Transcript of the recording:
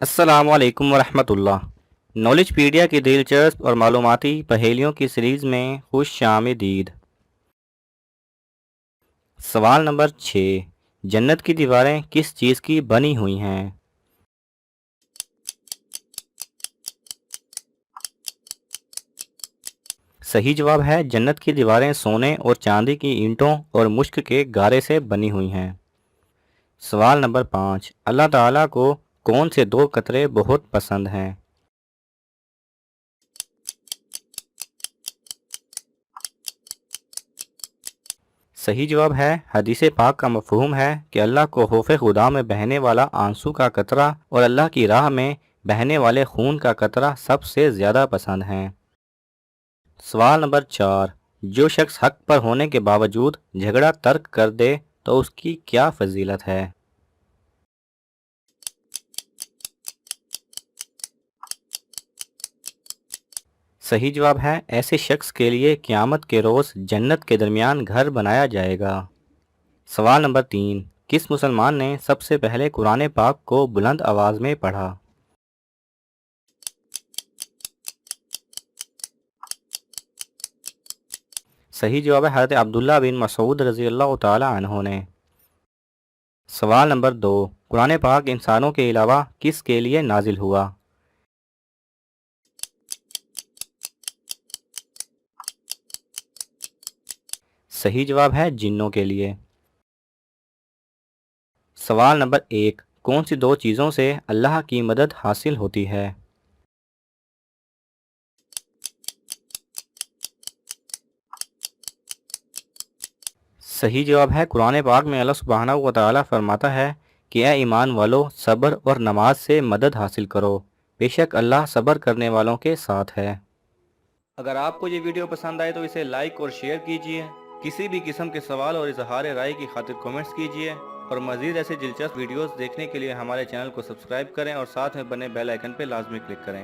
السلام علیکم ورحمۃ اللہ۔ نالج پیڈیا کی دلچسپ اور معلوماتی پہیلیوں کی سیریز میں خوش آمدید۔ سوال نمبر 6، جنت کی دیواریں کس چیز کی بنی ہوئی ہیں؟ صحیح جواب ہے جنت کی دیواریں سونے اور چاندی کی اینٹوں اور مشک کے گارے سے بنی ہوئی ہیں۔ سوال نمبر 5، اللہ تعالیٰ کو کون سے دو قطرے بہت پسند ہیں؟ صحیح جواب ہے حدیث پاک کا مفہوم ہے کہ اللہ کو خوف خدا میں بہنے والا آنسو کا قطرہ اور اللہ کی راہ میں بہنے والے خون کا قطرہ سب سے زیادہ پسند ہیں۔ سوال نمبر 4، جو شخص حق پر ہونے کے باوجود جھگڑا ترک کر دے تو اس کی کیا فضیلت ہے؟ صحیح جواب ہے ایسے شخص کے لیے قیامت کے روز جنت کے درمیان گھر بنایا جائے گا۔ سوال نمبر 3، کس مسلمان نے سب سے پہلے قرآن پاک کو بلند آواز میں پڑھا؟ صحیح جواب ہے حضرت عبداللہ بن مسعود رضی اللہ تعالی عنہ نے۔ سوال نمبر 2، قرآن پاک انسانوں کے علاوہ کس کے لیے نازل ہوا؟ صحیح جواب ہے جنوں کے لیے۔ سوال نمبر 1، کون سی دو چیزوں سے اللہ کی مدد حاصل ہوتی ہے؟ صحیح جواب ہے قرآن پاک میں اللہ سبحانہ و تعالیٰ فرماتا ہے کہ اے ایمان والو صبر اور نماز سے مدد حاصل کرو، بے شک اللہ صبر کرنے والوں کے ساتھ ہے۔ اگر آپ کو یہ ویڈیو پسند آئے تو اسے لائک اور شیئر کیجئے، کسی بھی قسم کے سوال اور اظہار رائے کی خاطر کومنٹس کیجئے، اور مزید ایسے دلچسپ ویڈیوز دیکھنے کے لیے ہمارے چینل کو سبسکرائب کریں اور ساتھ میں بنے بیل آئیکن پہ لازمی کلک کریں۔